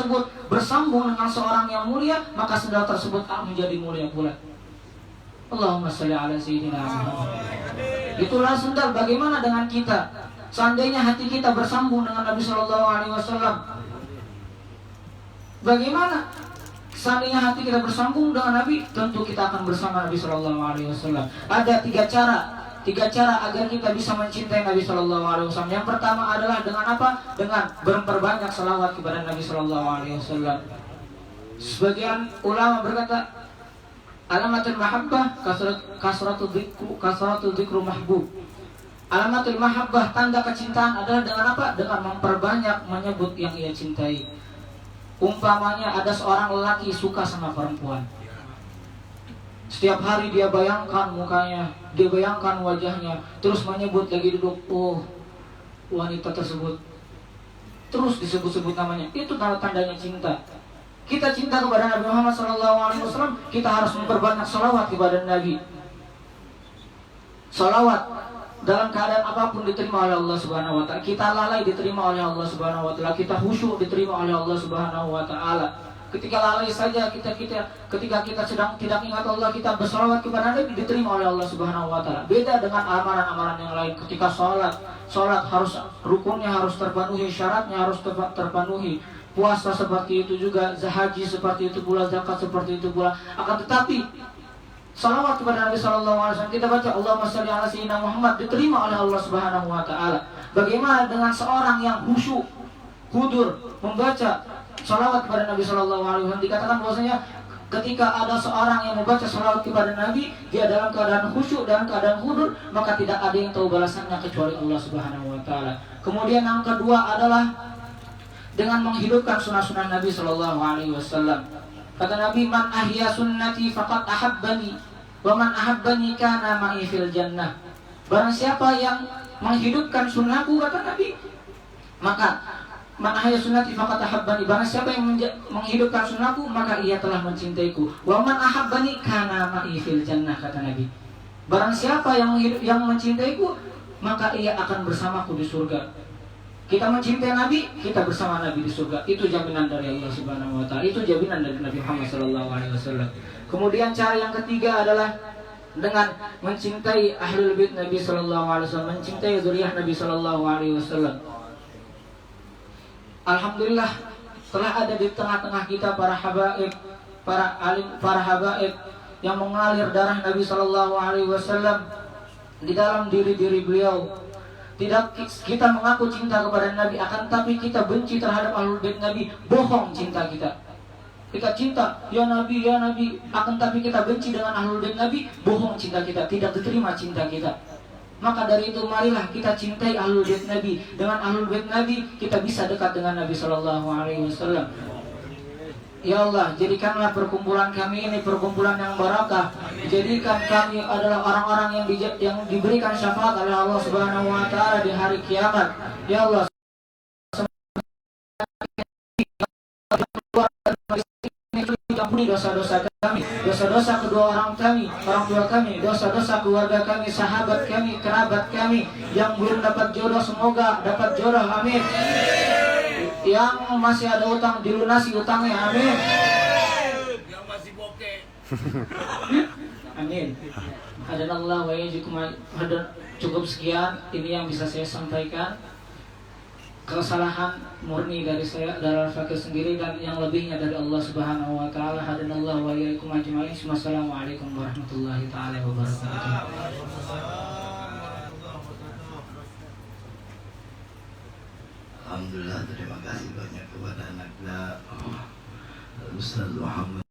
tersebut bersambung dengan seorang yang mulia, maka sendal tersebut akan menjadi mulia pula. Allahumma sholli ala sayyidina Muhammad. Itulah sendal. Bagaimana dengan kita? Seandainya hati kita bersambung dengan Nabi Shallallahu Alaihi Wasallam, bagaimana? Seandainya hati kita bersambung dengan Nabi, tentu kita akan bersama Nabi Shallallahu Alaihi Wasallam. Ada tiga cara agar kita bisa mencintai Nabi Shallallahu Alaihi Wasallam. Yang pertama adalah dengan apa? Dengan memperbanyak salawat kepada Nabi Shallallahu Alaihi Wasallam. Sebagian ulama berkata, alamatul mahabbah kasratul dzikru mahbub. Alamatul mahabbah, tanda kecintaan adalah dengan apa? Dengan memperbanyak menyebut yang ia cintai. Umpamanya ada seorang lelaki suka sama perempuan, setiap hari dia bayangkan mukanya, dia bayangkan wajahnya, terus menyebut lagi duduk, oh wanita tersebut, terus disebut-sebut namanya. Itu tanda-tandanya cinta. Kita cinta kepada Nabi Muhammad SAW, kita harus memperbanyak salawat kepada Nabi. Salawat dalam keadaan apapun diterima oleh Allah Subhanahu wa taala. Kita lalai diterima oleh Allah Subhanahu wa taala. Kita khusyuk diterima oleh Allah Subhanahu wa taala. Ketika lalai saja ketika kita sedang tidak ingat Allah, kita bersalawat kepada Nabi, diterima oleh Allah Subhanahu wa taala. Beda dengan amalan-amalan yang lain. Ketika salat harus rukunnya harus terpenuhi, syaratnya harus terpenuhi. Puasa seperti itu juga, haji seperti itu pula, zakat seperti itu pula. Akan tetapi salawat kepada Nabi Shallallahu Alaihi Wasallam, kita baca Allahumma sholli ala sayyidina Muhammad, diterima oleh Allah Subhanahu Wa Taala. Bagaimana dengan seorang yang khusyuk, hudur, membaca salawat kepada Nabi Shallallahu Alaihi Wasallam? Dikatakan bahwasanya ketika ada seorang yang membaca salawat kepada Nabi, dia dalam keadaan khusyuk dan keadaan hudur, maka tidak ada yang tahu balasannya kecuali Allah Subhanahu Wa Taala. Kemudian yang kedua adalah dengan menghidupkan sunnah-sunnah Nabi Shallallahu Alaihi Wasallam. Kata Nabi, man ahya sunnati faqad ahabbani, wa man ahabbani kana ma'i fil jannah. Barang siapa yang menghidupkan sunnahku, kata Nabi, maka man ahya sunnati faqad ahabbani. Barang siapa yang menghidupkan sunnahku, maka ia telah mencintaiku. Wa man ahabbani kana ma'i fil jannah, kata Nabi. Barang siapa yang mencintaiku, maka ia akan bersamaku di surga. Kita mencintai Nabi, kita bersama Nabi di surga. Itu jaminan dari Allah Subhanahu Wa Taala. Itu jaminan dari Nabi Muhammad Sallallahu Alaihi Wasallam. Kemudian cara yang ketiga adalah dengan mencintai ahlul bait Nabi Sallallahu Alaihi Wasallam, mencintai zuriyah Nabi Sallallahu Alaihi Wasallam. Alhamdulillah telah ada di tengah-tengah kita para habaib, para alim, para habaib yang mengalir darah Nabi Sallallahu Alaihi Wasallam di dalam diri-diri beliau. Tidak kita mengaku cinta kepada Nabi, akan tapi kita benci terhadap ahlul bait Nabi. Bohong cinta kita. Kita cinta ya Nabi, akan tapi kita benci dengan ahlul bait Nabi. Bohong cinta kita, tidak diterima cinta kita. Maka dari itu marilah kita cintai ahlul bait Nabi. Dengan ahlul bait Nabi kita bisa dekat dengan Nabi Sallallahu Alaihi Wasallam. Ya Allah, jadikanlah perkumpulan kami ini perkumpulan yang barakah. Jadikan kami adalah orang-orang yang diberikan syafaat oleh Allah Subhanahu Wa Taala di hari kiamat. Ya Allah, ampuni dosa-dosa kami, dosa-dosa kedua orang tua kami, dosa-dosa keluarga kami, sahabat kami, kerabat kami yang belum dapat jodoh, semoga dapat jodoh, amin. Yang masih ada utang dilunasi utangnya, amin. Yang masih bokeh, amin. Hadanallah wa yajikum. Cukup sekian, ini yang bisa saya sampaikan. Kesalahan murni dari saya, dari Al-Fakir sendiri, dan yang lebihnya dari Allah Subhanahu Wa Taala. Hadanallah wa yajikum ajma'in. Wassalamualaikum warahmatullahi taala wabarakatuh. Alhamdulillah, terima kasih banyak kepada anaknya Ustaz Muhammad.